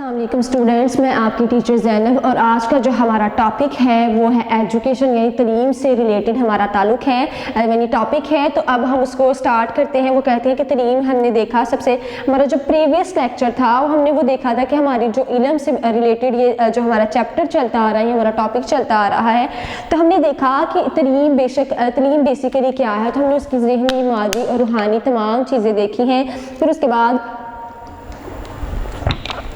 السلام علیکم اسٹوڈینٹس، میں آپ کی ٹیچر زینب، اور آج کا جو ہمارا ٹاپک ہے وہ ہے ایجوکیشن، یعنی تعلیم سے ریلیٹڈ ہمارا تعلق ہے، یعنی ٹاپک ہے۔ تو اب ہم اس کو سٹارٹ کرتے ہیں۔ وہ کہتے ہیں کہ تعلیم، ہم نے دیکھا سب سے ہمارا جو پریویس لیکچر تھا ہم نے وہ دیکھا تھا کہ ہماری جو علم سے ریلیٹڈ یہ جو ہمارا چیپٹر چلتا آ رہا ہے، ہمارا ٹاپک چلتا آ رہا ہے، تو ہم نے دیکھا کہ تعلیم بیسیکلی کیا ہے۔ تو ہم نے اس کی ذہنی، مادی اور روحانی تمام چیزیں دیکھی ہیں۔ پھر اس کے بعد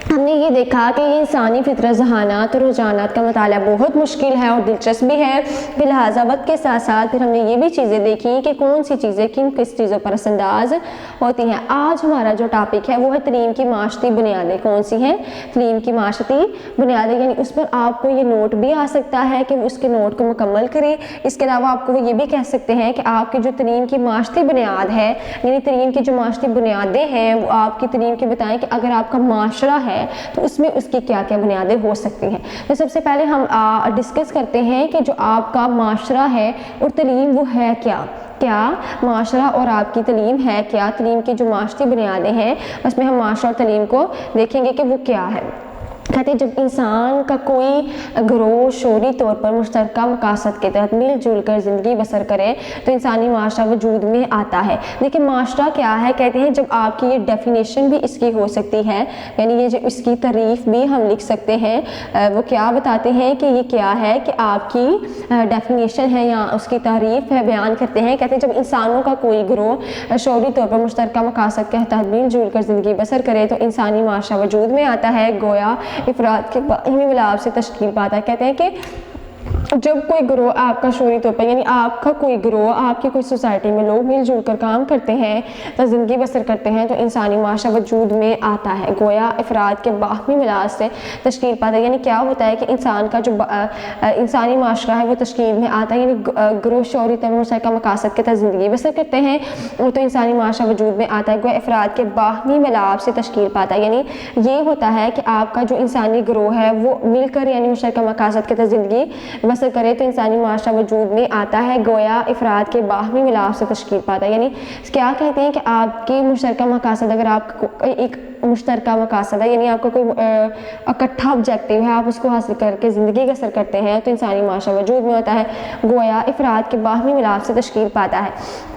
ہم نے یہ دیکھا کہ یہ انسانی فطرت، ذہانات اور رجحانات کا مطالعہ بہت مشکل ہے اور دلچسپ بھی ہے، لہٰذا وقت کے ساتھ ساتھ پھر ہم نے یہ بھی چیزیں دیکھی کہ کون سی چیزیں کس چیزوں پر اثر انداز ہوتی ہیں۔ آج ہمارا جو ٹاپک ہے وہ ہے تعلیم کی معاشرتی بنیادیں۔ کون سی ہیں؟ تعلیم کی معاشرتی بنیادیں، یعنی اس پر آپ کو یہ نوٹ بھی آ سکتا ہے کہ اس کے نوٹ کو مکمل کریں۔ اس کے علاوہ آپ کو وہ یہ بھی کہہ سکتے ہیں کہ آپ کی جو تعلیم کی معاشرتی بنیاد ہے، یعنی تعلیم کی جو معاشرتی بنیادیں ہیں وہ آپ کی تعلیم کی بتائیں کہ اگر آپ کا معاشرہ ہے تو اس میں اس کی کیا کیا بنیادیں ہو سکتی ہیں۔ تو سب سے پہلے ہم ڈسکس کرتے ہیں کہ جو آپ کا معاشرہ ہے اور تعلیم وہ ہے کیا معاشرہ اور آپ کی تعلیم ہے کیا۔ تعلیم کی جو معاشرتی بنیادیں ہیں اس میں ہم معاشرہ اور تعلیم کو دیکھیں گے کہ وہ کیا ہے۔ کہتے ہیں جب انسان کا کوئی گروہ شعوری طور پر مشترکہ مقاصد کے تحت مل جل کر زندگی بسر کرے تو انسانی معاشرہ وجود میں آتا ہے۔ دیکھیں معاشرہ کیا ہے، کہتے ہیں جب آپ کی یہ ڈیفینیشن بھی اس کی ہو سکتی ہے، یعنی یہ جو اس کی تعریف بھی ہم لکھ سکتے ہیں۔ وہ کیا بتاتے ہیں کہ یہ کیا ہے کہ آپ کی ڈیفینیشن ہے یا اس کی تعریف ہے، بیان کرتے ہیں۔ کہتے ہیں جب انسانوں کا کوئی گروہ شعوری طور پر مشترکہ مقاصد کے تحت مل جل کر زندگی بسر کرے تو انسانی معاشرہ وجود میں آتا ہے، گویا افراد کے باہمی ملاپ سے تشکیل پاتا ہے۔ کہتے ہیں کہ جب کوئی گروہ آپ کا شعوری طور پر، یعنی آپ کا کوئی گروہ، آپ کی کوئی سوسائٹی میں لوگ مل جل کر کام کرتے ہیں تو زندگی بسر کرتے ہیں تو انسانی معاشرہ وجود میں آتا ہے، گویا افراد کے باہمی ملاپ سے تشکیل پاتا ہے۔ یعنی کیا ہوتا ہے کہ انسان کا جو انسانی معاشرہ ہے وہ تشکیل میں آتا ہے، یعنی گروہ شعوری طور پر مشترکہ مقاصد کے تحت زندگی بسر کرتے ہیں تو انسانی معاشرہ وجود میں آتا ہے، گویا افراد کے باہمی ملاپ سے تشکیل پاتا ہے۔ یعنی یہ ہوتا ہے کہ آپ کا جو انسانی گروہ ہے وہ مل کر یعنی مشترکہ مقاصد کے تحت زندگی بسر کرے تو انسانی معاشرہ وجود میں آتا ہے، گویا افراد کے باہمی ملاپ سے تشکیل پاتا ہے۔ یعنی کیا کہتے ہیں کہ آپ کی مشترکہ مقاصد، اگر آپ کو ایک مشترکہ مقاصد ہے، یعنی آپ کا کوئی اکٹھا آبجیکٹیو ہے، آپ اس کو حاصل کر کے زندگی بسر کرتے ہیں تو انسانی معاشرہ وجود میں ہوتا ہے، گویا افراد کے باہمی ملاپ سے تشکیل پاتا ہے۔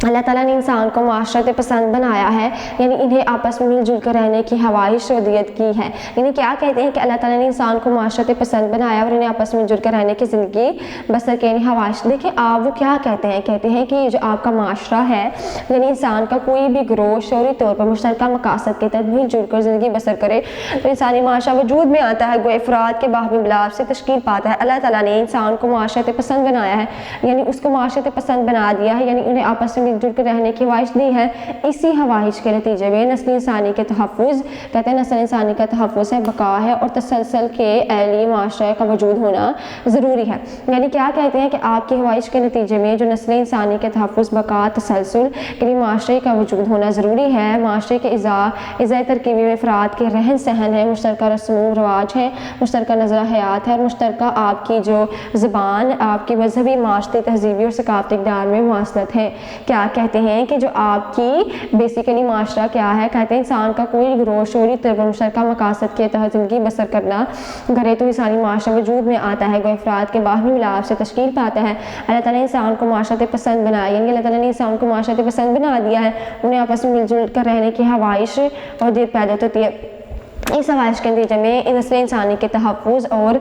اللہ تعالیٰ نے انسان کو معاشرت پسند بنایا ہے، یعنی انہیں آپس میں مل جل کر رہنے کی خواہش ودیت کی ہے۔ یعنی کیا کہتے ہیں کہ اللہ تعالیٰ نے انسان کو معاشرت پسند بنایا اور انہیں آپس میں مل جل کر رہنے کی زندگی بسر کے خواہش۔ دیکھیں آپ وہ کیا کہتے ہیں کہ جو آپ کا معاشرہ ہے، یعنی انسان کا کوئی بھی گروہ شعوری طور پر مشترکہ مقاصد کے تحت مل جل کر زندگی بسر کرے تو انسانی معاشرہ وجود میں آتا ہے، وہ افراد کے باہمی ملاپ سے تشکیل پاتا ہے۔ اللہ تعالیٰ نے انسان کو معاشرت پسند بنایا ہے، یعنی اس کو معاشرت پسند بنا دیا ہے، یعنی انہیں آپس میں مل جل کر رہنے کی خواہش دی ہے۔ اسی خواہش کے نتیجے میں نسل انسانی کے تحفظ، کہتے ہیں نسل انسانی کا تحفظ ہے، بقا ہے اور تسلسل کے اہلی معاشرے کا وجود ہونا ضروری ہے۔ یعنی کیا کہتے ہیں کہ آپ کی خواہش کے نتیجے میں جو نسل انسانی کے تحفظ، بقا، تسلسل کے لیے معاشرے کا وجود ہونا ضروری ہے۔ معاشرے کے اعضاء ترکیبی میں افراد کے رہن سہن ہے، مشترکہ رسم و رواج ہے، مشترکہ نظر حیات ہے اور مشترکہ آپ کی جو زبان، آپ کی مذہبی، معاشرتی، تہذیبی اور ثقافتی اقدار میں مواصلت ہے۔ کیا کہتے ہیں کہ جو آپ کی بیسیکلی معاشرہ کیا ہے، کہتے ہیں انسان کا کوئی گروہ شعوری طور پر مشترکہ مقاصد کے تحت زندگی بسر کرے تو انسانی معاشرہ وجود میں آتا ہے، وہ افراد کے باہمی ملاپ سے تشکیل پاتا ہے۔ اللہ تعالیٰ نے انسان کو معاشرت پسند بنایا، یعنی اللہ تعالیٰ نے انسان کو معاشرت پسند بنا دیا ہے، انہیں آپس میں مل جل کر رہنے کی خواہش اور دید پیدا ہوتی ہے۔ اس خواہش کے نتیجے میں نسل انسانی کے تحفظ اور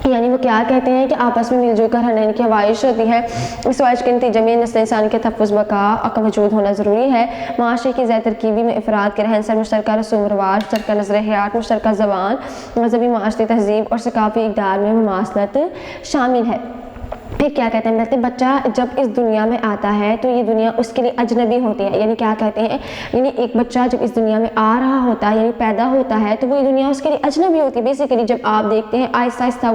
یعنی وہ کیا کہتے ہیں کہ آپس میں مل جل کر رہنے کی خواہش ہوتی ہے، اس خواہش کے نتیجے میں نسل انسانی کے تحفظ، بقا کا وجود ہونا ضروری ہے۔ معاشرے کی اعضاء ترکیبی میں افراد کے رہن سہن، مشترکہ رسوم و رواج، مشترکہ نظر حیات، مشترکہ زبان، مذہبی، معاشرتی، تہذیب اور ثقافتی اقدار میں مماثلت شامل ہے۔ پھر کیا کہتے ہیں، کہتے ہیں بچہ جب اس دنیا میں آتا ہے تو یہ دنیا اس کے لیے اجنبی ہوتی ہے۔ یعنی کیا کہتے ہیں، یعنی ایک بچہ جب اس دنیا میں آ رہا ہوتا ہے، یعنی پیدا ہوتا ہے تو وہ یہ دنیا اس کے لیے اجنبی ہوتی ہے۔ بیسیکلی جب آپ دیکھتے ہیں آہستہ آہستہ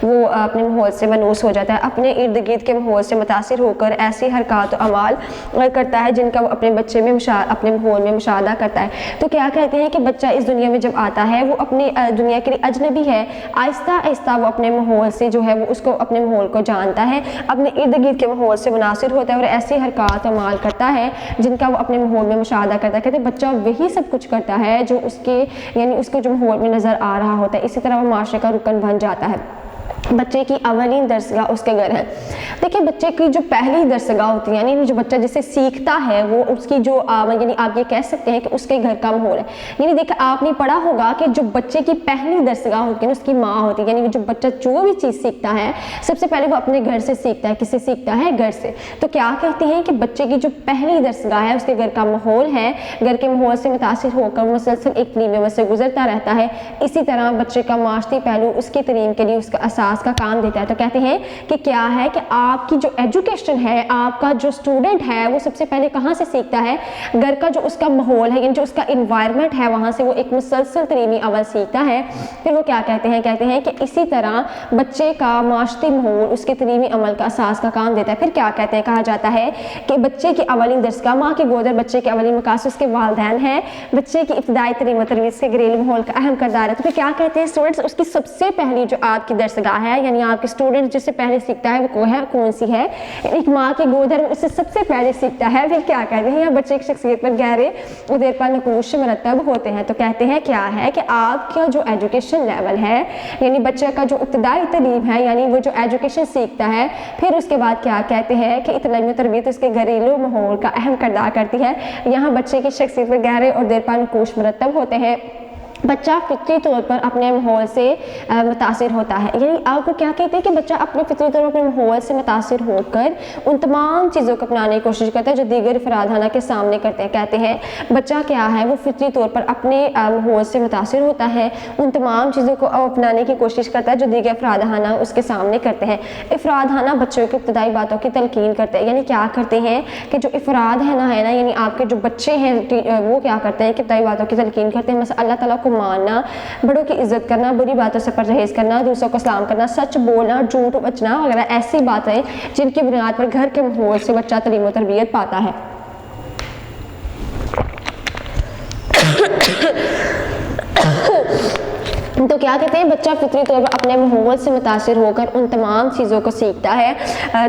وہ اپنے ماحول سے مانوس ہو جاتا ہے، اپنے ارد گرد کے ماحول سے متاثر ہو کر ایسی حرکات و اعمال کرتا ہے جن کا وہ اپنے بچے میں اپنے ماحول میں مشاہدہ کرتا ہے۔ تو کیا کہتے ہیں کہ بچہ اس دنیا میں جب آتا ہے وہ اپنی دنیا کے لیے اجنبی ہے، آہستہ آہستہ وہ اپنے ماحول سے جو ہے وہ اس کو اپنے ماحول کو جان جانتا ہے، اپنے ارد گرد کے ماحول سے مناصر ہوتا ہے اور ایسی حرکات اعمال کرتا ہے جن کا وہ اپنے ماحول میں مشاہدہ کرتا ہے. کہتے ہیں بچہ وہی سب کچھ کرتا ہے جو اس کے یعنی اس کے جو ماحول میں نظر آ رہا ہوتا ہے. اسی طرح وہ معاشرے کا رکن بن جاتا ہے. بچے کی اولین درسگاہ اس کے گھر ہے. دیکھیں بچے کی جو پہلی درسگاہ ہوتی ہے یعنی جو بچہ جسے سیکھتا ہے وہ اس کی جو یعنی آپ یہ کہہ سکتے ہیں کہ اس کے گھر کا ماحول ہے. یعنی دیکھیں آپ نے پڑھا ہوگا کہ جو بچے کی پہلی درسگاہ ہوتی ہے اس کی ماں ہوتی ہے. یعنی جو بچہ جو بھی چیز سیکھتا ہے سب سے پہلے وہ اپنے گھر سے سیکھتا ہے. کس سے سیکھتا ہے؟ گھر سے. تو کیا کہتے ہیں کہ بچے کی جو پہلی درسگاہ ہے اس کے گھر کا ماحول ہے. گھر کے ماحول سے متاثر ہو کر مسلسل ایک تعلیم عمل سے گزرتا رہتا ہے. اسی طرح بچے کا معاشرتی پہلو اس کی تعلیم کے لیے اس کا اساس کا کام دیتا ہے. تو کہتے ہیں کہ کیا ہے کہ آپ کی جو ایجوکیشن ہے، آپ کا جو اسٹوڈنٹ ہے وہ سب سے پہلے کہاں سے سیکھتا ہے؟ گھر کا جو اس کا ماحول ہے، یعنی جو اس کا انوائرمنٹ ہے وہاں سے وہ ایک مسلسل تعلیمی عمل سیکھتا ہے. پھر وہ کیا کہتے ہیں کہ اسی طرح بچے کا معاشرتی ماحول اس کے تعلیمی عمل کا اساس کا کام دیتا ہے. پھر کیا کہتے ہیں؟ کہا جاتا ہے کہ بچے کی اولین درسگاہ ماں کی گود اور بچے کے اولین مقاصد اس کے والدین ہیں. بچے کی ابتدائی تعلیم و تربیت کے گھریلو ماحول کا اہم کردار ہے. تو پھر کیا کہتے ہیں اسٹوڈنٹس؟ اس کی سب سے پہلی جو آپ کی درسگاہ ہے یعنی آپ کے اسٹوڈنٹ جس سے پہلے سیکھتا ہے وہ کون سی ہے؟ ایک ماں کی گود ہے، اس سے سب سے پہلے سیکھتا ہے. پھر کیا کہتے ہیں؟ بچے کی شخصیت پر گہرے اور دیر پر نقوش مرتب ہوتے ہیں. تو کہتے ہیں کیا ہے کہ آپ کا جو ایجوکیشن لیول ہے یعنی بچے کا جو ابتدائی تعلیم ہے یعنی وہ جو ایجوکیشن سیکھتا ہے پھر اس کے بعد کیا کہتے ہیں کہ تعلیم و تربیت اس کے گھریلو ماحول کا اہم کردار کرتی ہے. یہاں بچے کی شخصیت پر گہرے اور دیر پر نقوش مرتب ہوتے ہیں. بچہ فطری طور پر اپنے ماحول سے متاثر ہوتا ہے. یعنی آپ کو کیا کہتے ہیں کہ بچہ اپنے فطری طور پر اپنے ماحول سے متاثر ہو کر ان تمام چیزوں کو اپنانے کی کوشش کرتا ہے جو دیگر افراد کے سامنے کرتے ہیں. کہتے ہیں بچہ کیا ہے وہ فطری طور پر اپنے ماحول سے متاثر ہوتا ہے، ان تمام چیزوں کو اپنانے کی کوشش کرتا ہے جو دیگر افراد اس کے سامنے کرتے ہیں. افراد بچوں کی ابتدائی باتوں کی تلقین کرتے ہیں. یعنی کیا کرتے ہیں کہ جو افراد ہے نا یعنی آپ کے جو بچے ہیں وہ کیا کرتے ہیں کہ ابتدائی باتوں کی تلقین کرتے ہیں. مثلا اللہ تعالیٰ کو ماننا، بڑوں کی عزت کرنا، بری باتوں سے پرہیز کرنا، دوسروں کو سلام کرنا، سچ بولنا، جھوٹ بچنا وغیرہ ایسی باتیں جن کی بنیاد پر گھر کے ماحول سے بچہ تعلیم و تربیت پاتا ہے. تو کیا کہتے ہیں بچہ فطری طور پر اپنے ماحول سے متاثر ہو کر ان تمام چیزوں کو سیکھتا ہے،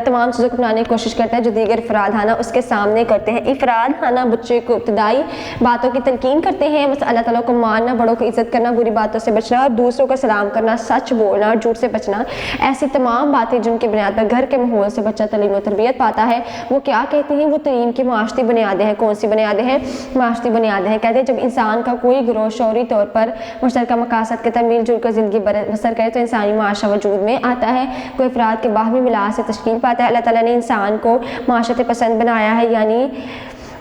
تمام چیزوں کو اپنانے کی کوشش کرتا ہے جو دیگر افراد اس کے سامنے کرتے ہیں. افراد بچے کو ابتدائی باتوں کی تلقین کرتے ہیں. مثلا اللہ تعالیٰ کو ماننا، بڑوں کو عزت کرنا، بری باتوں سے بچنا، اور دوسروں کو سلام کرنا، سچ بولنا، جھوٹ سے بچنا، ایسی تمام باتیں جن کی بنیاد پر گھر کے ماحول سے بچہ تعلیم و تربیت پاتا ہے. وہ کیا کہتے ہیں؟ وہ تعلیم کی معاشرتی بنیادیں ہیں. کون سی بنیادیں ہیں؟ معاشرتی بنیادیں ہیں. کہتے ہیں جب انسان کا کوئی گروہ شعوری طور پر مشترکہ مقاصد کے مل جل کر زندگی بسر کرے تو انسانی معاشرہ وجود میں آتا ہے. کوئی افراد کے باہمی ملاح سے تشکیل پاتا ہے. اللہ تعالیٰ نے انسان کو معاشرت پسند بنایا ہے یعنی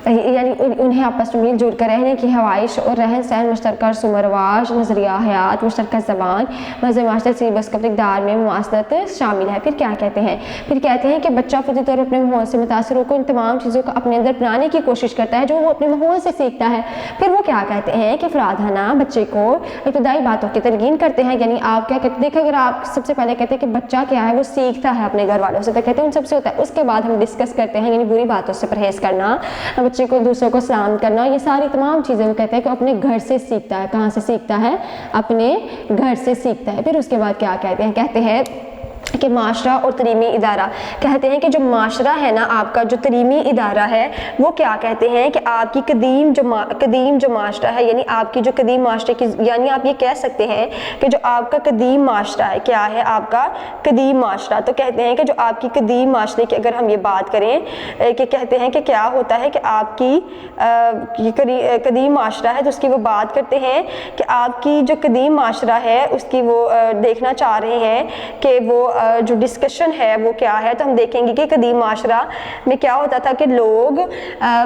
انہیں آپس میں مل جل کر رہنے کی خواہش اور رہن سہن، مشترکہ رسوم و رواج، نظریہ حیات، مشترکہ زبان، مذہب، معاشرت، سلیبس کا اقدار میں مواصلت شامل ہے. پھر کیا کہتے ہیں؟ پھر کہتے ہیں کہ بچہ فطری طور پر اپنے ماحول سے متاثر ہو کر ان تمام چیزوں کو اپنے اندر اپنانے کی کوشش کرتا ہے جو وہ اپنے ماحول سے سیکھتا ہے. پھر وہ کیا کہتے ہیں کہ افراد بچے کو ابتدائی باتوں کی تلقین کرتے ہیں. یعنی آپ کیا کہتے ہیں؟ دیکھیں اگر آپ سب سے پہلے کہتے ہیں کہ بچہ کیا ہے وہ سیکھتا ہے اپنے گھر والوں سے، تو کہتے ہیں ان سب سے ہوتا ہے. اس کے بعد ہم ڈسکس کرتے ہیں یعنی بری باتوں سے پرہیز کرنا، بچے کو دوسروں کو کرنا، یہ ساری تمام چیزیں وہ کہتے ہیں کہ اپنے گھر سے سیکھتا ہے. کہاں سے سیکھتا ہے؟ اپنے گھر سے سیکھتا ہے. پھر اس کے بعد کیا کہتے ہیں؟ کہتے ہیں کہ معاشرہ اور تعلیمی ادارہ. کہتے ہیں کہ جو معاشرہ ہے آپ کا جو تعلیمی ادارہ ہے وہ کیا کہتے ہیں کہ آپ کی قدیم جو معاشرہ ہے یعنی آپ کی جو قدیم معاشرے کی یعنی آپ یہ کہہ سکتے ہیں کہ جو آپ کا قدیم معاشرہ ہے کیا ہے آپ کا قدیم معاشرہ. تو کہتے ہیں کہ جو آپ کی قدیم معاشرے کی اگر ہم یہ بات کریں کہ کہتے ہیں کہ کیا ہوتا ہے کہ آپ کی قدیم معاشرہ ہے تو اس کی وہ بات کرتے ہیں کہ آپ کی جو قدیم معاشرہ ہے اس کی وہ دیکھنا چاہ رہے ہیں کہ وہ جو ڈسکشن ہے وہ کیا ہے. تو ہم دیکھیں گے کہ قدیم معاشرہ میں کیا ہوتا تھا کہ لوگ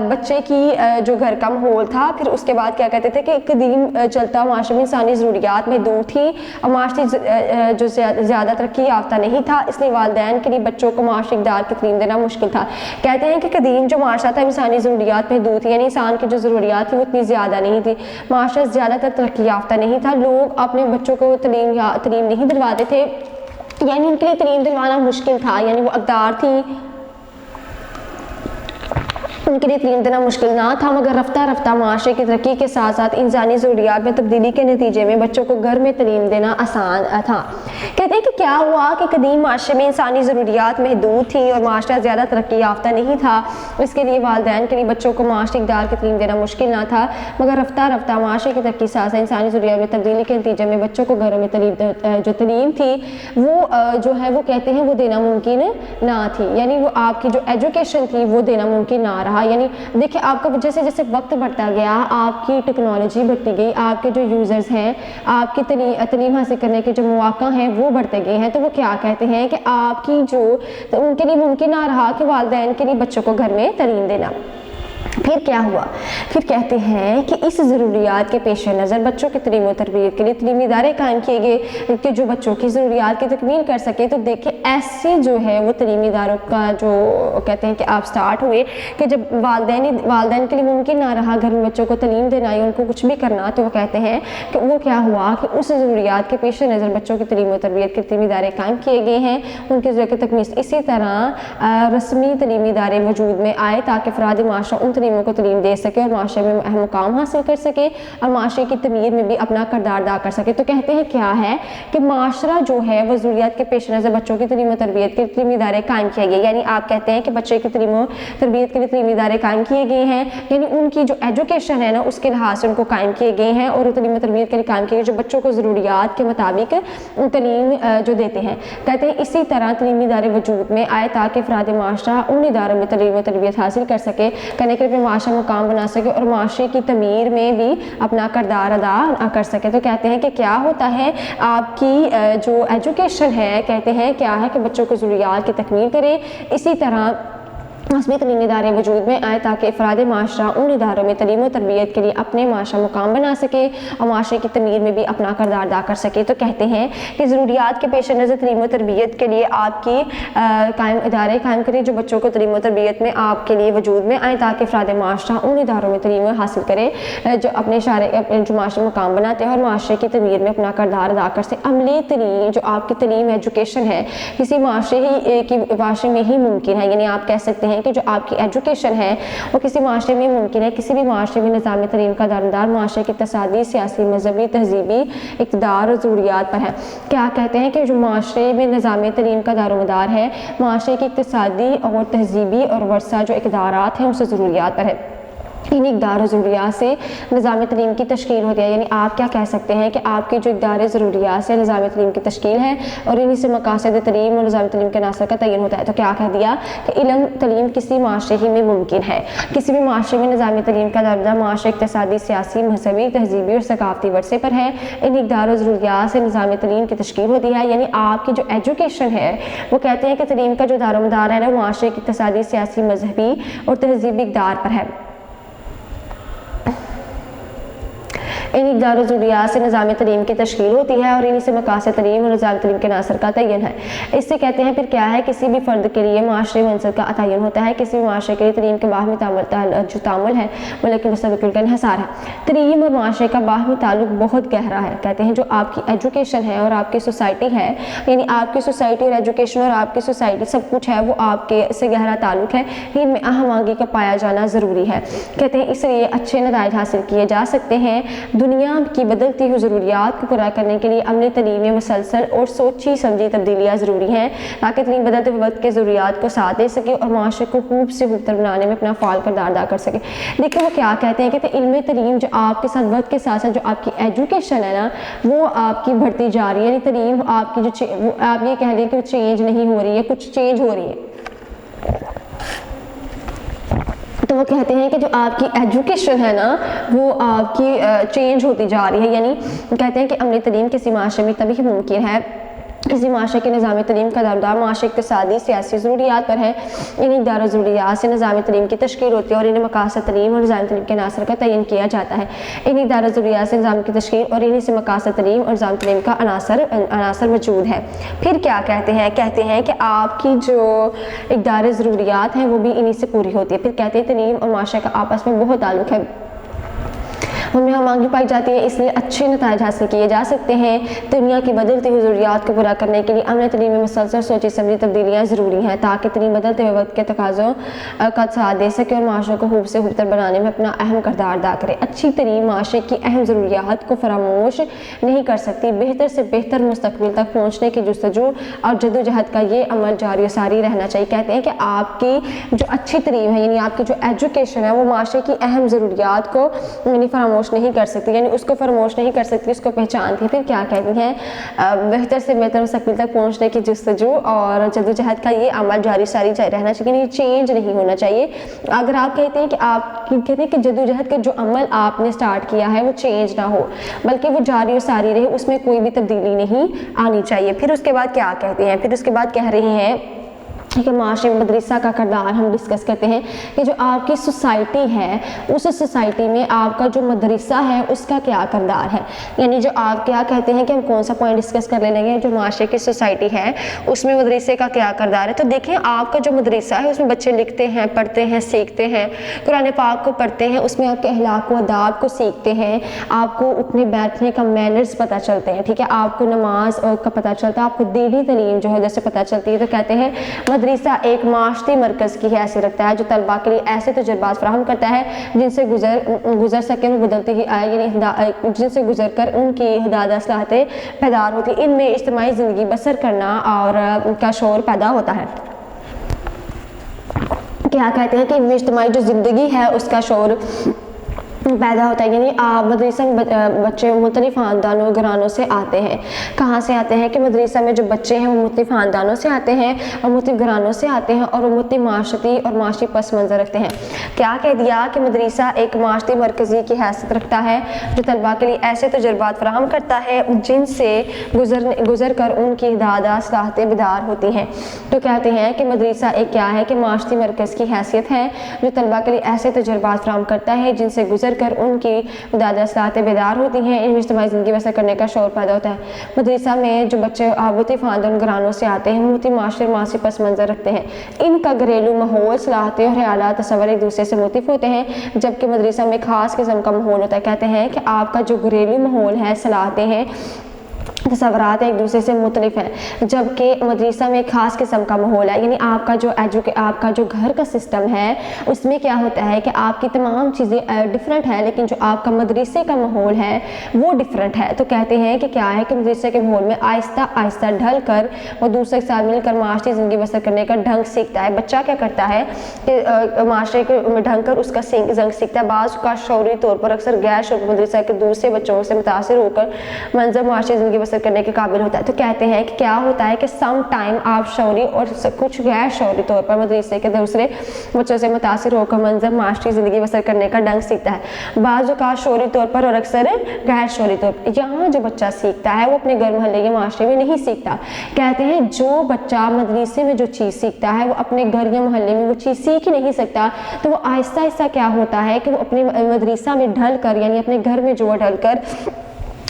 بچے کی جو گھر کا ماحول تھا پھر اس کے بعد کیا کہتے تھے کہ قدیم چلتا معاشرے میں انسانی ضروریات میں دور تھی اور معاشرے جو زیادہ ترقی یافتہ نہیں تھا، اس لیے والدین کے لیے بچوں کو معاشرے اقدار کی تعلیم دینا مشکل تھا. کہتے ہیں کہ قدیم جو معاشرہ تھا انسانی ضروریات میں دور تھی یعنی انسان کی جو ضروریات تھی وہ اتنی زیادہ نہیں تھی، معاشرہ زیادہ تر ترقی یافتہ نہیں تھا، لوگ اپنے بچوں کو تعلیم نہیں دلواتے تھے یعنی ان کے لیے تعلیم دلوانا مشکل تھا. یعنی وہ اقدار تھی ان کے لیے تعلیم دینا مشکل نہ تھا، مگر رفتہ رفتہ معاشرے کی ترقی کے ساتھ ساتھ انسانی ضروریات میں تبدیلی کے نتیجے میں بچوں کو گھر میں تعلیم دینا آسان تھا۔ کہتے ہیں کہ کیا ہوا کہ قدیم معاشرے میں انسانی ضروریات محدود تھیں اور معاشرہ زیادہ ترقی یافتہ نہیں تھا، اس کے لیے والدین کے لیے بچوں کو معاشرے اقدار کی تعلیم دینا مشکل نہ تھا، مگر رفتہ رفتہ معاشرے کی ترقی کے ساتھ ساتھ انسانی ضروریات میں تبدیلی کے نتیجے میں بچوں کو گھروں میں جو تعلیم تھی وہ جو ہے وہ کہتے ہیں وہ دینا ممکن نہ تھی، یعنی وہ آپ کی جو ایجوکیشن تھی وہ دینا ممکن نہ رہا۔ یعنی دیکھیں آپ کا جیسے جیسے وقت بڑھتا گیا، آپ کی ٹیکنالوجی بڑھتی گئی، آپ کے جو یوزرز ہیں، آپ کی تعلیم حاصل کرنے کے جو مواقع ہیں وہ بڑھتے گئے ہیں، تو وہ کیا کہتے ہیں کہ آپ کی جو ان کے لیے ممکن نہ رہا کہ والدین کے لیے بچوں کو گھر میں تعلیم دینا۔ پھر کیا ہوا؟ پھر کہتے ہیں کہ اس ضروریات کے پیش نظر بچوں کی تعلیم و تربیت کے لیے تعلیمی ادارے قائم کیے گئے کہ جو بچوں کی ضروریات کی تکمیل کر سکے۔ تو دیکھیں ایسے جو ہے وہ تعلیمی اداروں کا جو کہتے ہیں کہ آپ سٹارٹ ہوئے کہ جب والدین کے لیے ممکن نہ رہا گھر میں بچوں کو تعلیم دینا یا ان کو کچھ بھی کرنا، تو وہ کہتے ہیں کہ وہ کیا ہوا کہ اس ضروریات کے پیش نظر بچوں کی تعلیم و تربیت کے تعلیمی ادارے قائم کیے گئے ہیں، ان کی ضرورت کی تکمیل۔ اسی طرح رسمی تعلیمی ادارے وجود میں آئے تاکہ افراد معاشرہ ان تعلیموں کو تعلیم دے سکے اور معاشرے میں اہم مقام حاصل کر سکے اور معاشرے کی تعمیر میں بھی اپنا کردار ادا کر سکے۔ تو کہتے ہیں کیا ہے کہ معاشرہ جو ہے وہ ضروریات کے پیش نظر بچوں کی تعلیم و تربیت کے تعلیمی ادارے قائم کیے گئے، یعنی آپ کہتے ہیں کہ بچے کی تعلیم و تربیت کے لیے تعلیمی ادارے قائم کیے گئے ہیں، یعنی ان کی جو ایجوکیشن ہے نا اس کے لحاظ سے ان کو قائم کیے گئے ہیں اور تعلیم و تربیت کے لیے قائم کیے گئے جو بچوں کو ضروریات کے مطابق تعلیم جو دیتے ہیں۔ کہتے ہیں اسی طرح تعلیمی ادارے وجود میں آئے تاکہ افراد معاشرہ ان اداروں میں تعلیم و تربیت حاصل کر سکے، کرنے کے لیے معاشرہ مقام بنا سکے اور معاشرے کی تعمیر میں بھی اپنا کردار ادا کر سکے۔ تو کہتے ہیں کہ کیا ہوتا ہے آپ کی جو ایجوکیشن ہے، کہتے ہیں کیا ہے کہ بچوں کو ضروریات کی تکمیل کرے، اسی طرح رسمی تعلیمی ادارے وجود میں آئے تاکہ افراد معاشرہ ان اداروں میں تعلیم و تربیت کے لیے اپنے معاشرہ مقام بنا سکے اور معاشرے کی تعمیر میں بھی اپنا کردار ادا کر سکے۔ تو کہتے ہیں کہ ضروریات کے پیش نظر تعلیم و تربیت کے لیے آپ کی ادارے قائم کریں جو بچوں کو تعلیم و تربیت میں آپ کے لیے وجود میں آئے تاکہ افراد معاشرہ ان اداروں میں تعلیم حاصل کرے جو اپنے جو معاشرے مقام بناتے ہیں اور معاشرے کی تعمیر میں اپنا کردار ادا کر سکے۔ عملی تعلیم جو آپ کی تعلیم ایجوکیشن ہے کسی معاشرے میں ہی ممکن ہے، یعنی آپ کہہ سکتے ہیں کہ جو آپ کی ایجوکیشن ہے وہ کسی معاشرے میں ممکن ہے، کسی بھی معاشرے میں نظام تعلیم کا دارمدار معاشرے کی اقتصادی، سیاسی، مذہبی، تہذیبی اقتدار اور ضروریات پر ہے۔ کیا کہتے ہیں کہ جو معاشرے میں نظام تعلیم کا دارمدار ہے معاشرے کی اقتصادی اور تہذیبی اور ورثہ جو اقدارات ہیں اس سے ضروریات پر ہے۔ ان اقدار و ضروریات سے نظام تعلیم کی تشکیل ہوتی ہے، یعنی آپ کیا کہہ سکتے ہیں کہ آپ کی جو اقدار ضروریات سے نظام تعلیم کی تشکیل ہے اور انہی سے مقاصد تعلیم اور نظام تعلیم کے عناصر کا تعین ہوتا ہے۔ تو کیا کہہ دیا کہ علم تعلیم کسی معاشرے ہی میں ممکن ہے، کسی بھی معاشرے میں نظام تعلیم کا درجہ معاشرے اقتصادی، سیاسی، مذہبی، تہذیبی اور ثقافتی ورثے پر ہے۔ ان اقدار و ضروریات سے نظام تعلیم کی تشکیل ہوتی ہے، یعنی آپ کی جو ایجوکیشن ہے وہ کہتے ہیں کہ تعلیم کا جو دار و مدار ہے وہ معاشرے کی اقتصادی، سیاسی، مذہبی اور تہذیبی اقدار پر ہے۔ ان اقدار و ضروریات سے نظام تعلیم کی تشکیل ہوتی ہے اور انہی سے مقاصد تعلیم اور نظام تعلیم کے عناصر کا تعین ہے۔ اس سے کہتے ہیں پھر کیا ہے کسی بھی فرد کے لیے معاشرے عنصر کا تعین ہوتا ہے، کسی بھی معاشرے کے لیے تعلیم کے باہمی جو تعامل ہے وہ لیکن مستقل کا انحصار ہے۔ تعلیم اور معاشرے کا باہمی تعلق بہت گہرا ہے، کہتے ہیں جو آپ کی ایجوکیشن ہے اور آپ کی سوسائٹی ہے، یعنی آپ کی سوسائٹی اور ایجوکیشن اور آپ کی سوسائٹی سب کچھ ہے وہ آپ کے سے گہرا تعلق ہے، ان میں ہم آہنگی کا پایا جانا ضروری ہے۔ کہتے ہیں اس لیے اچھے نتائج حاصل کیے جا سکتے ہیں۔ دنیا کی بدلتی ہوئی ضروریات کو پورا کرنے کے لیے عملی تعلیم میں مسلسل اور سوچی سمجھی تبدیلیاں ضروری ہیں تاکہ تعلیم بدلتے ہوئے وقت کے ضروریات کو ساتھ دے سکے اور معاشرے کو خوب سے خوب تر بنانے میں اپنا فعال کردار ادا کر سکے۔ دیکھیں وہ کیا کہتے ہیں کہ علم تعلیم جو آپ کے ساتھ وقت کے ساتھ ساتھ جو آپ کی ایجوکیشن ہے نا وہ آپ کی بڑھتی جا رہی ہے، یعنی تعلیم آپ کی جو آپ یہ کہہ لیں کہ چینج نہیں ہو رہی ہے، کچھ چینج ہو رہی ہے۔ تو وہ کہتے ہیں کہ جو آپ کی ایجوکیشن ہے نا وہ آپ کی چینج ہوتی جا رہی ہے، یعنی کہتے ہیں کہ عملی تعلیم کسی معاشرے میں تبھی ممکن ہے کسی معاشرے کے نظام تعلیم کا دارمدار معاشرے اقتصادی، سیاسی ضروریات پر ہے۔ ان اقدار و ضروریات سے نظام تعلیم کی تشکیل ہوتی ہے اور انہیں مقاصد تعلیم اور نظام تعلیم کے عناصر کا تعین کیا جاتا ہے۔ ان اقدار و ضروریات سے نظام کی تشکیل اور انہیں سے مقاصد تعلیم اور نظام تعلیم کا عناصر موجود ہے۔ پھر کیا کہتے ہیں کہ آپ کی جو اقدار ضروریات ہیں وہ بھی انہی سے پوری ہوتی ہے۔ پھر کہتے ہیں تعلیم اور معاشرے کا آپس میں بہت تعلق ہے۔ ہمیں ہم آگے پائی جاتی ہے، اس لیے اچھے نتائج حاصل کیے جا سکتے ہیں۔ دنیا کی بدلتی ہوئی ضروریات کو پورا کرنے کے لیے عملی تعلیم میں مسلسل سوچی سمجھی تبدیلیاں ضروری ہیں تاکہ تعلیم بدلتے ہوئے وقت کے تقاضوں کا ساتھ دے سکے اور معاشرے کو خوب سے خوبتر بنانے میں اپنا اہم کردار ادا کرے۔ اچھی تعلیم معاشرے کی اہم ضروریات کو فراموش نہیں کر سکتی، بہتر سے بہتر مستقبل تک پہنچنے کی جستجو اور جدوجہد کا یہ عمل جاری و ساری رہنا چاہیے۔ کہتے ہیں کہ آپ کی جو اچھی تعلیم ہے، یعنی آپ کی جو ایجوکیشن ہے، وہ معاشرے کی اہم ضروریات کو یعنی فراموش نہیں کر سکتی، یعنی اس کو فراموش نہیں کر سکتی، اس کو پہچانتی ہے۔ پھر کیا کہتی ہیں، بہتر سے بہتر مستقبل تک پہنچنے کی جستجو اور جدوجہد کا یہ عمل جاری ساری رہنا چاہیے، یعنی چینج نہیں ہونا چاہیے۔ اگر آپ کہتے ہیں کہ کہتے ہیں کہ جدوجہد کا جو عمل آپ نے سٹارٹ کیا ہے وہ چینج نہ ہو بلکہ وہ جاری و ساری رہے، اس میں کوئی بھی تبدیلی نہیں آنی چاہیے۔ پھر اس کے بعد کیا کہتے ہیں، پھر اس کے بعد کہہ رہے ہیں کہ معاشرے میں مدرسہ کا کردار ہم ڈسکس کرتے ہیں کہ جو آپ کی سوسائٹی ہے، اس سوسائٹی میں آپ کا جو مدرسہ ہے اس کا کیا کردار ہے، یعنی جو آپ کیا کہتے ہیں کہ ہم کون سا پوائنٹ ڈسکس کر لیں گے، جو معاشرے کی سوسائٹی ہے اس میں مدرسے کا کیا کردار ہے۔ تو دیکھیں آپ کا جو مدرسہ ہے اس میں بچے لکھتے ہیں، پڑھتے ہیں، سیکھتے ہیں، قرآن پاک کو پڑھتے ہیں، اس میں آپ کے اخلاق و آداب کو سیکھتے ہیں، آپ کو اٹھنے بیٹھنے کا مینرز پتہ چلتے ہیں، ٹھیک ہے، آپ کو نماز کا پتہ چلتا ہے، آپ کو دینی تعلیم جو ہے جیسے پتہ چلتی ہے۔ تو کہتے ہیں مدرسہ ایک معاشرتی مرکز کی حیثیت رکھتا ہے جو طلباء کے لیے ایسے تجربات فراہم کرتا ہے جن سے گزر سکے وہ بدلتی ہی یعنی جن سے گزر کر ان کی حداد صلاحیتیں بیدار ہوتی ہیں، ان میں اجتماعی زندگی بسر کرنا اور کا شعور پیدا ہوتا ہے۔ کیا کہتے ہیں کہ ان میں اجتماعی جو زندگی ہے اس کا شعور پیدا ہوتا ہے، یعنی مدرسہ میں بچے مختلف خاندانوں گھرانوں سے آتے ہیں۔ کہاں سے آتے ہیں کہ مدرسہ میں جو بچے ہیں وہ مختلف خاندانوں سے آتے ہیں اور مختلف گھرانوں سے آتے ہیں اور وہ مختلف معاشرتی اور معاشی پس منظر رکھتے ہیں۔ کیا کہہ دیا کہ مدرسہ ایک معاشرتی مرکزی کی حیثیت رکھتا ہے جو طلباء کے لیے ایسے تجربات فراہم کرتا ہے جن سے گزر کر ان کی حداد صلاحیتیں بیدار ہوتی ہیں۔ تو کہتے ہیں کہ مدرسہ ایک کیا ہے کہ معاشرتی مرکز کی حیثیت ہے جو طلباء کے لیے ایسے تجربات فراہم کرتا ہے جن سے گزر کر ان کی حداد صلاحیتیں بیدار ہوتی ہیں، ان میں اجتماعی زندگی بسر کرنے کا شعور پیدا ہوتا ہے۔ مدرسہ میں جو بچے مختلف خاندان گھرانوں سے آتے ہیں، مختلف معاشرے معاشی پس منظر رکھتے ہیں، ان کا گھریلو ماحول، صلاحیتیں اور خیالات تصور ایک دوسرے سے مختلف ہوتے ہیں، جبکہ مدرسہ میں خاص قسم کا ماحول ہوتا ہے۔ کہتے ہیں کہ آپ کا جو گھریلو ماحول ہے، صلاحیتیں ہیں، تصورات ایک دوسرے سے مختلف ہیں، جبکہ مدرسہ میں ایک خاص قسم کا ماحول ہے، یعنی آپ کا جو گھر کا سسٹم ہے اس میں کیا ہوتا ہے کہ آپ کی تمام چیزیں ڈفرینٹ ہے، لیکن جو آپ کا مدرسے کا ماحول ہے وہ ڈفرینٹ ہے۔ تو کہتے ہیں کہ کیا ہے کہ مدرسے کے ماحول میں آہستہ آہستہ ڈھل کر وہ دوسرے کے ساتھ مل کر معاشرتی زندگی بسر کرنے کا ڈھنگ سیکھتا ہے۔ بچہ کیا کرتا ہے کہ معاشرے میں ڈھنگ کر اس کا زنگ سیکھتا ہے، بعض کا شعوری طور پر اکثر غیر شعوری مدرسہ کے دوسرے بچوں سے متاثر ہو کر منظر معاشرتی زندگی بسر کرنے کے قابل ہوتا ہے۔ تو کہتے ہیں کہ کیا ہوتا ہے کہ سم ٹائم آپ شعوری اور کچھ غیر شعوری طور پر مدرسے کے دوسرے بچوں سے متاثر ہو کر منظر معاشرتی زندگی بسر کرنے کا ڈھنگ سیکھتا ہے، بعض اوقات شعوری طور پر اور اکثر غیر شعوری طور پر۔ یہاں جو بچہ سیکھتا ہے وہ اپنے گھر محلے کے معاشرے میں نہیں سیکھتا۔ کہتے ہیں جو بچہ مدرسے میں جو چیز سیکھتا ہے وہ اپنے گھر یا محلے میں وہ چیز سیکھ ہی نہیں سکتا، تو وہ آہستہ آہستہ کیا ہوتا ہے کہ وہ اپنے مدرسہ میں ڈھل کر یعنی اپنے گھر میں جو ڈھل کر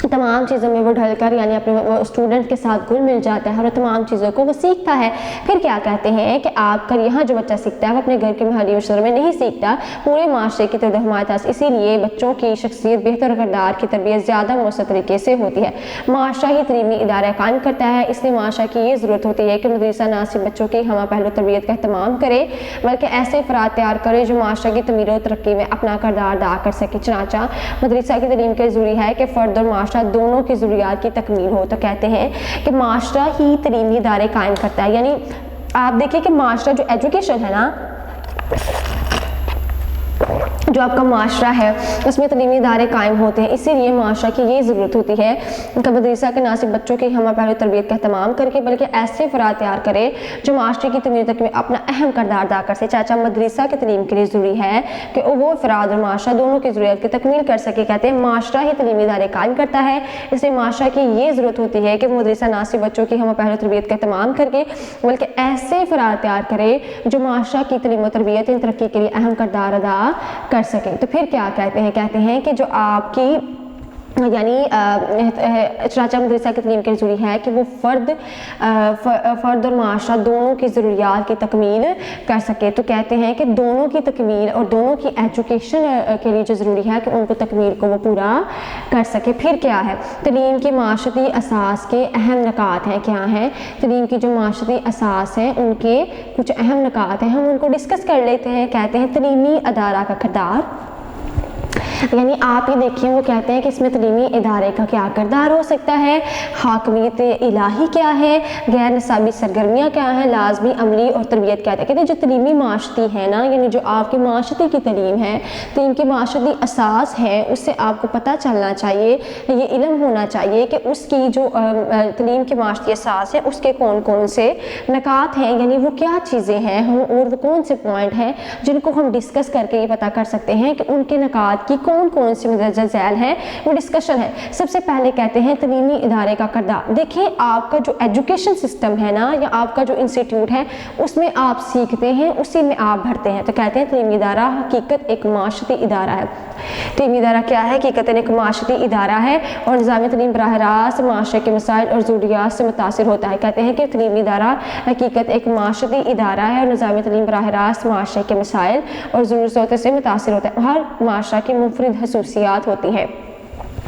تمام چیزوں میں وہ ڈھل کر یعنی اپنے اسٹوڈنٹ کے ساتھ گل مل جاتا ہے اور تمام چیزوں کو وہ سیکھتا ہے۔ پھر کیا کہتے ہیں کہ آپ کا یہاں جو بچہ سیکھتا ہے وہ اپنے گھر کے محلی معاشرے میں نہیں سیکھتا، پورے معاشرے کی توہمات۔ اسی لیے بچوں کی شخصیت بہتر کردار کی تربیت زیادہ مؤثر طریقے سے ہوتی ہے۔ معاشرہ ہی تعلیمی ادارہ قائم کرتا ہے، اس لیے معاشرہ کی یہ ضرورت ہوتی ہے کہ مدرسہ نہ صرف بچوں کی ہمہ پہلو تربیت کا اہتمام کرے بلکہ ایسے افراد تیار کرے جو معاشرہ کی تعمیر و ترقی میں اپنا کردار ادا کر سکے۔ چنانچہ مدرسہ کی تعلیم کے ضروری ہے کہ فرد اور معاشرہ دونوں کی ضروریات کی تکمیل ہو۔ تو کہتے ہیں کہ معاشرہ ہی تعلیمی ادارے قائم کرتا ہے، یعنی آپ دیکھیں کہ معاشرہ جو ایجوکیشن ہے نا، جو آپ کا معاشرہ ہے اس میں تعلیمی ادارے قائم ہوتے ہیں، اسی لیے معاشرہ کی یہ ضرورت ہوتی ہے کہ مدرسہ کے نہ صرف بچوں کی ہمہ پہلو تربیت کا اہتمام کر کے بلکہ ایسے افراد تیار کرے جو معاشرے کی تعمیر تک میں اپنا اہم کردار ادا کر سکے۔ چاچا مدرسہ کی تعلیم کے لیے ضروری ہے کہ وہ افراد اور معاشرہ دونوں کی ضروریات کی تکمیل کر سکے۔ کہتے ہیں معاشرہ ہی تعلیمی ادارے قائم کرتا ہے، اس لیے معاشرہ کی یہ ضرورت ہوتی ہے کہ مدرسہ نہ صرف بچوں کی ہمہ پہلو تربیت کا اہتمام کر کے بلکہ ایسے افراد تیار کرے جو معاشرہ کی تعلیم و تربیت ترقی کے لیے اہم کردار ادا کر سکیں۔ تو پھر کیا کہتے ہیں کہ جو آپ کی یعنی چنانچہ مدرسہ کی تعلیم کی ضروری ہے کہ وہ فرد اور معاشرہ دونوں کی ضروریات کی تکمیل کر سکے. تو کہتے ہیں کہ دونوں کی تکمیل اور دونوں کی ایجوکیشن کے لیے جو ضروری ہے کہ ان کو تکمیل کو وہ پورا کر سکے. پھر کیا ہے تعلیم کی معاشرتی اساس کے اہم نکات ہیں. کیا ہیں تعلیم کی جو معاشرتی اساس ہیں ان کے کچھ اہم نکات ہیں, ہم ان کو ڈسکس کر لیتے ہیں. کہتے ہیں تعلیمی ادارہ کا کردار, یعنی آپ یہ دیکھیں وہ کہتے ہیں کہ اس میں تعلیمی ادارے کا کیا کردار ہو سکتا ہے, حاکمیت الہی کیا ہے, غیر نصابی سرگرمیاں کیا ہیں, لازمی عملی اور تربیت کیا ہے. کہتے ہیں جو تعلیمی معاشرتی ہے نا, یعنی جو آپ کی معاشرتی کی تعلیم ہے, تعلیم کی معاشرتی اساس ہے, اس سے آپ کو پتہ چلنا چاہیے, یہ علم ہونا چاہیے کہ اس کی جو تعلیم کی معاشرتی اساس ہے اس کے کون کون سے نکات ہیں, یعنی وہ کیا چیزیں ہیں اور وہ کون سے پوائنٹ ہیں جن کو ہم ڈسکس کر کے یہ پتہ کر سکتے ہیں کہ ان کے نکات کی کون کون سی مندرجہ ذیل ہے, وہ ڈسکشن ہے. سب سے پہلے کہتے ہیں تعلیمی ادارے کا کردار. دیکھیں آپ کا جو ایجوکیشن سسٹم ہے نا, یا آپ کا جو انسٹیٹیوٹ ہے, اس میں آپ سیکھتے ہیں, اسی میں آپ بھرتے ہیں. تو کہتے ہیں تعلیمی ادارہ حقیقت ایک معاشرتی ادارہ ہے. تعلیمی ادارہ کیا ہے؟ حقیقت ایک معاشرتی ادارہ ہے اور نظام تعلیم براہ راست معاشرے کے مسائل اور ضروریات سے متاثر ہوتا ہے. کہتے ہیں کہ تعلیمی ادارہ حقیقت ایک معاشرتی ادارہ ہے اور نظام تعلیم براہ راست معاشرے کے مسائل اور ضرورتوں سے متاثر ہوتا ہے. ہر معاشرہ کی منفرد خصوصیات ہوتی ہیں,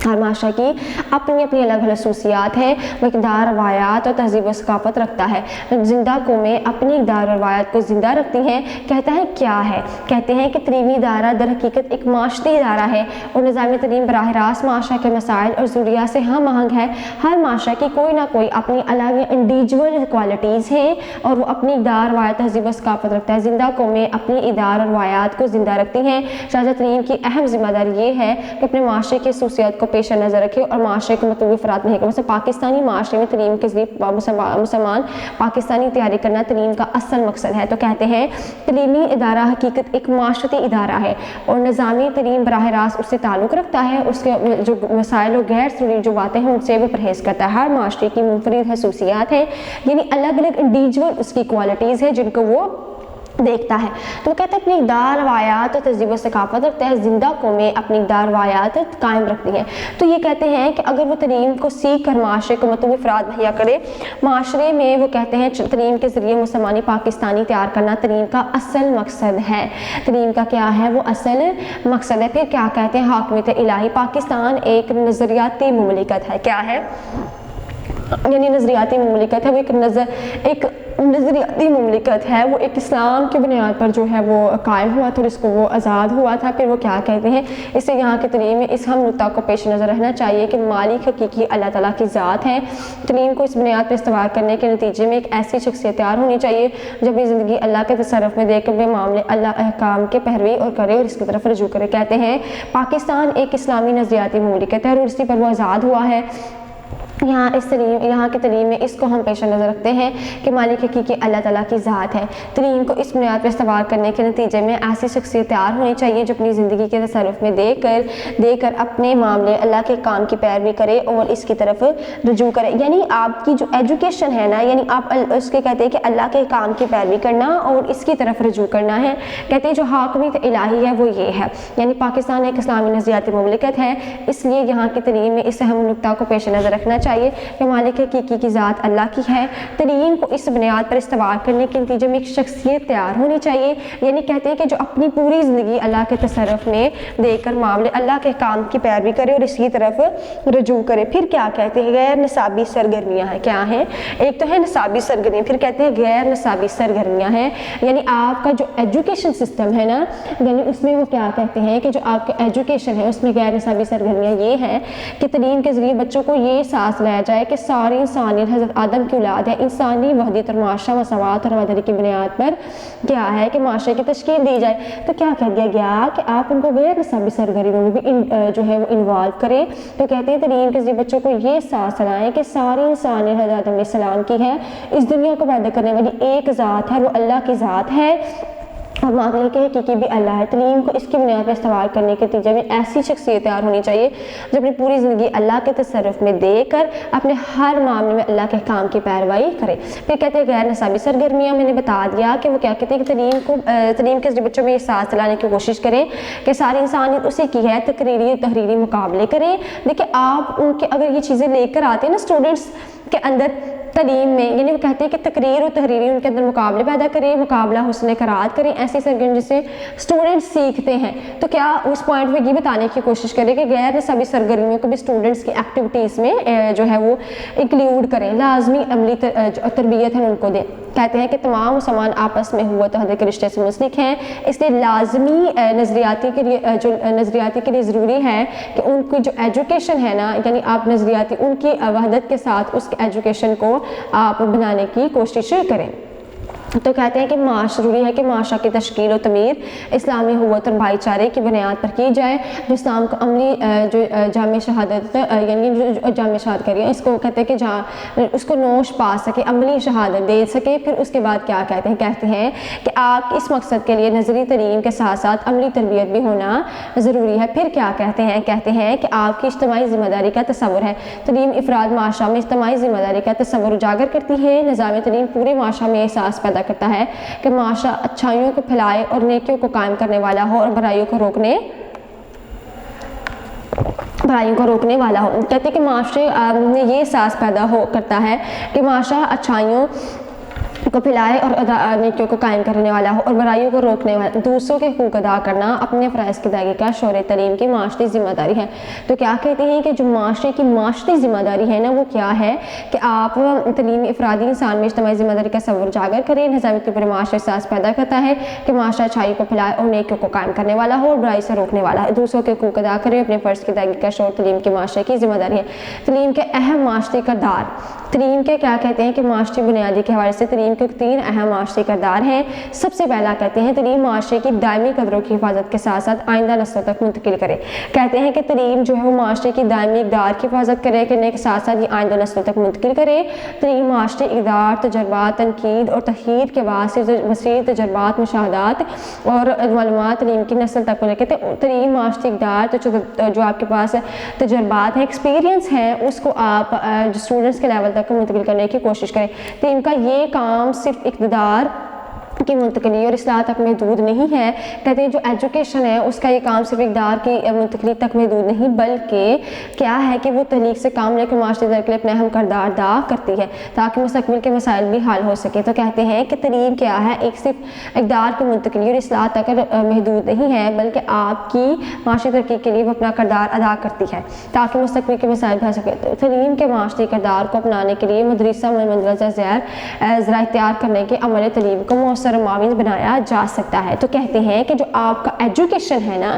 ہر معاشرہ کی اپنی اپنی الگ الگ خصوصیات ہیں, وہ اقدار روایات اور تہذیب و ثقافت رکھتا ہے. زندہ قومیں اپنی اقدار اور روایات کو زندہ رکھتی ہیں. کہتا ہے کیا ہے؟ کہتے ہیں کہ تعلیمی ادارہ در حقیقت ایک معاشرتی ادارہ ہے اور نظام تعلیم براہ راست معاشرہ کے مسائل اور ضروریات سے ہم آہنگ ہے. ہر معاشرہ کی کوئی نہ کوئی اپنی الگ انڈیویجول کوالٹیز ہیں اور وہ اپنی اقدار روایت تہذیب و ثقافت رکھتا ہے. زندہ قومیں اپنی اقدار اور روایات کو زندہ رکھتی ہیں. شاہجہاں تعلیم کی اہم ذمہ داری یہ ہے کہ اپنے معاشرے کی خصوصیات کو پیش نظر رکھے اور معاشرے کو مطلوب افراد نہیں کرے. مثلا پاکستانی معاشرے میں تعلیم کے ذریعے مسلمان پاکستانی تیاری کرنا تعلیم کا اصل مقصد ہے. تو کہتے ہیں تعلیمی ادارہ حقیقت ایک معاشرتی ادارہ ہے اور نظامی تعلیم براہ راست اس سے تعلق رکھتا ہے, اس کے جو مسائل و غیر ضروری جو باتیں ہیں ان سے وہ پرہیز کرتا ہے. ہر معاشرے کی منفرد خصوصیات ہیں, یعنی الگ الگ انڈیویجول اس کی کوالٹیز ہیں جن کو وہ دیکھتا ہے. تو وہ کہتے ہیں اپنی اقدار روایات اور تہذیب و ثقافت رکھتے ہیں. زندہ قومیں اپنی اقدار روایات قائم رکھتی ہیں. تو یہ کہتے ہیں کہ اگر وہ تعلیم کو سیکھ کر معاشرے کو مطلوب افراد مہیا کرے, معاشرے میں وہ کہتے ہیں تعلیم کے ذریعے مسلمانی پاکستانی تیار کرنا تعلیم کا اصل مقصد ہے. تعلیم کا کیا ہے؟ وہ اصل مقصد ہے. پھر کیا کہتے ہیں؟ حاکمیت الہی. پاکستان ایک نظریاتی مملکت ہے. کیا ہے؟ یعنی نظریاتی مملکت ہے, وہ ایک نظریاتی مملکت ہے. وہ ایک اسلام کی بنیاد پر جو ہے وہ قائم ہوا تھا اور اس کو وہ آزاد ہوا تھا. پھر وہ کیا کہتے ہیں؟ اس سے یہاں کی تعلیم میں اس ہم نقطہ کو پیش نظر رکھنا چاہیے کہ مالک حقیقی اللہ تعالیٰ کی ذات ہے. تعلیم کو اس بنیاد پر استوار کرنے کے نتیجے میں ایک ایسی شخصیت تیار ہونی چاہیے جو اپنی زندگی اللہ کے تصرف میں دے کر بے معاملے اللہ احکام کے پیروی اور کرے اور اس کی طرف رجوع کرے. کہتے ہیں پاکستان ایک اسلامی نظریاتی مملکت ہے اور اسی پر وہ آزاد ہوا ہے. یہاں کی تعلیم میں اس کو ہم پیش نظر رکھتے ہیں کہ مالک حقیقی اللہ تعالیٰ کی ذات ہے. تعلیم کو اس بنیاد پر استوار کرنے کے نتیجے میں ایسی شخصیت تیار ہونی چاہیے جو اپنی زندگی کے تصرف میں دے کر اپنے معاملے اللہ کے کام کی پیروی کرے اور اس کی طرف رجوع کرے. یعنی آپ کی جو ایجوکیشن ہے نا, یعنی آپ اس کے کہتے ہیں کہ اللہ کے کام کی پیروی کرنا اور اس کی طرف رجوع کرنا ہے. کہتے ہیں جو حاکمیت الہی ہے وہ یہ ہے, یعنی پاکستان ایک اسلامی نظریاتی مملکت ہے, اس لیے یہاں کی تعلیم میں اس اہم نقطہ کو پیش نظر رکھنا چاہیے کہ مالک حقیقی کی ذات اللہ کی ہے. تعلیم کو اس بنیاد پر استوار کرنے کے نتیجے میں ایک شخصیت تیار ہونی چاہیے, یعنی کہتے ہیں کہ جو اپنی پوری زندگی اللہ کے تصرف میں دے کر معاملے اللہ کے کام کی پیروی کرے اور اس کی طرف رجوع کرے. پھر کیا کہتے ہیں؟ غیر نصابی سرگرمیاں ہیں. کیا ہیں؟ ایک تو ہے نصابی سرگرمیاں, پھر کہتے ہیں غیر نصابی سرگرمیاں ہیں. یعنی آپ کا جو ایجوکیشن سسٹم ہے نا, یعنی اس میں وہ کیا کہتے ہیں کہ جو آپ کا ایجوکیشن ہے اس میں غیر نصابی سرگرمیاں یہ ہیں کہ تعلیم کے ذریعے بچوں کو یہ احساس لایا جائے کہ ساری انسانیت حضرت آدم کی اولاد ہے. انسانی وحدت اور معاشرہ مساوات اور برابری کی بنیاد پر کیا ہے کہ معاشرے کی تشکیل دی جائے. تو کیا کہہ دیا گیا کہ آپ ان کو غیر نصابی سرگرمیوں میں بھی جو ہے وہ انوالو کریں. تو کہتے ہیں تعلیم کے ذریعے بچوں کو یہ احساس دلائیں کہ ساری انسانیت حضرت آدم علیہ السلام کی ہے. اس دنیا کو پیدا کرنے والی ایک ذات ہے, وہ اللہ کی ذات ہے اور معاملے کے حقیقی بھی اللہ ہے۔ تعلیم کو اس کی بنیاد پر استعمال کرنے کے نتیجے میں ایسی شخصیت تیار ہونی چاہیے جو اپنی پوری زندگی اللہ کے تصرف میں دے کر اپنے ہر معاملے میں اللہ کے احکام کی پیروی کرے۔ پھر کہتے ہیں غیر نصابی سرگرمیاں، میں نے بتا دیا کہ وہ کیا کہتے ہیں کہ تعلیم کے بچوں میں یہ ساتھ چلانے کی کوشش کریں کہ ساری انسانیت اسی کی ہے، تحریری مقابلے کریں۔ دیکھیں آپ ان کے اگر یہ چیزیں لے کر آتے ہیں نا اسٹوڈنٹس کے اندر تعلیم میں، یعنی وہ کہتے ہیں کہ تقریر و تحریری ان کے اندر مقابلے پیدا کریں، مقابلہ حسن قرات کریں، ایسی سرگرمی جس سے اسٹوڈنٹس سیکھتے ہیں، تو کیا اس پوائنٹ میں یہ بتانے کی کوشش کریں کہ غیر نصابی سرگرمیوں کو بھی اسٹوڈنٹس کی ایکٹیویٹیز میں جو ہے وہ انکلیوڈ کریں، لازمی عملی تربیت ہے ان کو دیں۔ کہتے ہیں کہ تمام مسلمان آپس میں ہوا تحریک کے رشتے سے منسلک ہیں، اس لیے لازمی نظریاتی کے لیے ضروری ہے کہ ان کی جو ایجوکیشن ہے نا، یعنی آپ نظریاتی ان کی وحدت کے ساتھ اس کی ایجوکیشن کو آپ بنانے کی کوشش کریں۔ تو کہتے ہیں کہ ضروری ہے کہ معاشرہ کی تشکیل و تعمیر اسلامی ہوت اور بھائی چارے کی بنیاد پر کی جائے، جو اسلام کو عملی جو جامع شہادت یعنی جو جامع شہادت کریے اس کو کہتے ہیں کہ جہاں اس کو نوش پا سکے، عملی شہادت دے سکے۔ پھر اس کے بعد کیا کہتے ہیں کہ آپ اس مقصد کے لیے نظری تعلیم کے ساتھ ساتھ عملی تربیت بھی ہونا ضروری ہے۔ پھر کیا کہتے ہیں کہ آپ کی اجتماعی ذمہ داری کا تصور ہے۔ تعلیم افراد معاشرہ میں اجتماعی ذمہ داری کا تصور اجاگر کرتی ہے۔ نظام تعلیم پورے معاشرہ میں احساس پیدا کرتا ہے کہ معاشرہ اچھائیوں کو پھیلائے اور نیکیوں کو قائم کرنے والا ہو اور برائیوں کو روکنے والا ہو۔ کہتے ہیں کہ معاشرے میں یہ احساس پیدا کرتا ہے کہ معاشرہ اچھائیوں کو پھیلائے اور نیکیوں کو قائم کرنے والا ہو اور برائیوں کو روکنے والا، دوسروں کے حقوق ادا کرنا اپنے فرائض کی ادائیگی کا شعور تعلیم کی معاشرتی ذمہ داری ہے۔ تو کیا کہتے ہیں کہ جو معاشرے کی معاشرتی ذمہ داری ہے نا وہ کیا ہے کہ آپ تعلیم افرادی انسان میں اجتماعی ذمہ داری کا تصور اجاگر کریں، نظامی طور پر معاشرہ احساس پیدا کرتا ہے کہ معاشرہ اچھائی کو پھیلائے اور نیکیوں کو قائم کرنے والا ہو اور برائی سے روکنے والا ہے، دوسروں کے حقوق ادا کرے، اپنے فرض کی ادائیگی کا شعور تعلیم کی معاشرے کی ذمہ داری ہے۔ تعلیم کے اہم معاشرتی کردار، تعلیم کے کیا کہتے ہیں کہ معاشرتی بنیادی کے حوالے سے تعلیم کے 3 اہم معاشرتی کردار ہیں۔ سب سے پہلا کہتے ہیں تعلیم معاشرے کی دائمی قدروں کی حفاظت کے ساتھ ساتھ آئندہ نسلوں تک منتقل کرے۔ کہتے ہیں کہ تعلیم جو ہے وہ معاشرے کی دائمی اقدار کی حفاظت کرنے کے ساتھ ساتھ یہ آئندہ نسلوں تک منتقل کرے۔ تعلیم معاشرے اقدار، تجربات، تنقید اور تحقیق کے بعد سے وسیع تجربات، مشاہدات اور معلومات تعلیم کی نسل تک پہنچے۔ کہتے ہیں تعلیم معاشرتی اقدار تو جو آپ کے پاس تجربات ہیں، ایکسپیرینس ہیں، اس کو آپ اسٹوڈنٹس کے لیول تک منتقل کرنے کی کوشش کریں۔ تعلیم کا یہ کام صرف اقتدار کی منتقلی اور اصلاح تک محدود نہیں ہے۔ کہتے ہیں جو ایجوکیشن ہے اس کا یہ کام صرف اقدار کی منتقلی تک محدود نہیں، بلکہ کیا ہے کہ وہ تحلیق سے کام لے کے معاشرے کے لیے اپنا اہم کردار ادا کرتی ہے تاکہ مستقبل کے مسائل بھی حل ہو سکے۔ تو کہتے ہیں کہ تعلیم کیا ہے، ایک صرف اقدار کی منتقلی اور اصلاح تک محدود نہیں ہے، بلکہ آپ کی معاشی ترقی کے لیے وہ اپنا کردار ادا کرتی ہے تاکہ مستقبل کے مسائل بھی حل سکے۔ تعلیم کے معاشی کردار کو اپنانے کے لیے مدرسہ مندرجہ ذیل اختیار کرنے کے عمل تعلیم کو مؤثر معاون بنایا جا سکتا ہے۔ تو کہتے ہیں کہ جو آپ کا ایجوکیشن ہے نا،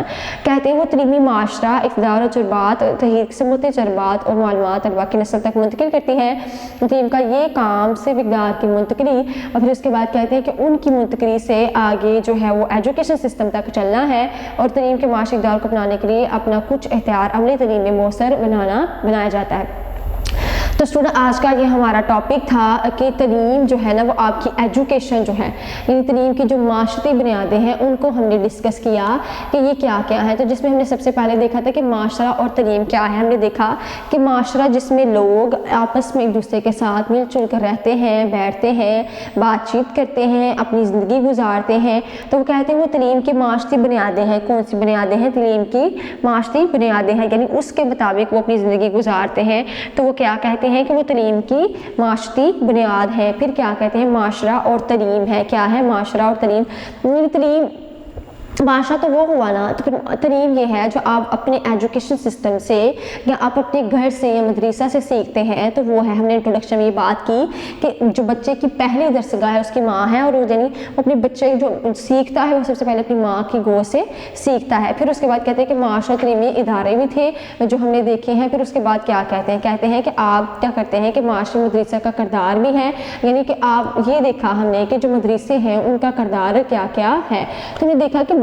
کہتے ہیں وہ تعلیمی معاشرہ اقدار و تجربات، تحقیق سے تجربات اور معلومات طلباء کی نسل تک منتقل کرتی ہے۔ تعلیم کا یہ کام صرف اقدار کی منتقلی اور پھر اس کے بعد کہتے ہیں کہ ان کی منتقلی سے آگے جو ہے وہ ایجوکیشن سسٹم تک چلنا ہے اور تعلیم کے معاشی اقدار کو اپنانے کے لیے اپنا کچھ اختیار عملی تعلیم میں مؤثر بنایا جاتا ہے۔ تو اسٹوڈنٹ آج کا یہ ہمارا ٹاپک تھا کہ تعلیم جو ہے نا وہ آپ کی ایجوکیشن جو ہے، یعنی تعلیم کی جو معاشرتی بنیادیں ہیں ان کو ہم نے ڈسکس کیا کہ یہ کیا ہے۔ تو جس میں ہم نے سب سے پہلے دیکھا تھا کہ معاشرہ اور تعلیم کیا ہے۔ ہم نے دیکھا کہ معاشرہ جس میں لوگ آپس میں ایک دوسرے کے ساتھ مل جل کر رہتے ہیں، بیٹھتے ہیں، بات چیت کرتے ہیں، اپنی زندگی گزارتے ہیں، تو وہ کہتے ہیں وہ تعلیم کی معاشرتی بنیادیں ہیں۔ کون سی بنیادیں ہیں؟ تعلیم کی معاشرتی بنیادیں ہیں، یعنی اس کے مطابق وہ اپنی زندگی گزارتے ہیں، تو وہ کیا کہتے ہیں کہ وہ تعلیم کی معاشرتی بنیاد ہے۔ پھر کیا کہتے ہیں؟ معاشرہ اور تعلیم ہے۔ کیا ہے؟ معاشرہ اور تعلیم۔ تعلیم معاشرہ تو وہ ہوا نا، تو پھر تعلیم یہ ہے جو آپ اپنے ایجوکیشن سسٹم سے یا آپ اپنے گھر سے یا مدرسہ سے سیکھتے ہیں، تو وہ ہے ہم نے انٹروڈکشن میں یہ بات کی کہ جو بچے کی پہلی درسگاہ ہے اس کی ماں ہے، اور وہ یعنی اپنے بچے جو سیکھتا ہے وہ سب سے پہلے اپنی ماں کی گود سے سیکھتا ہے۔ پھر اس کے بعد کہتے ہیں کہ معاشرہ تعلیمی ادارے بھی تھے جو ہم نے دیکھے ہیں۔ پھر اس کے بعد کیا کہتے ہیں؟ کہتے ہیں کہ آپ کیا کرتے ہیں کہ معاشرے مدرسہ کا کردار بھی ہے، یعنی کہ آپ یہ دیکھا ہم نے کہ جو مدرسے ہیں ان کا کردار کیا کیا ہے۔ تو ہم نے دیکھا کہ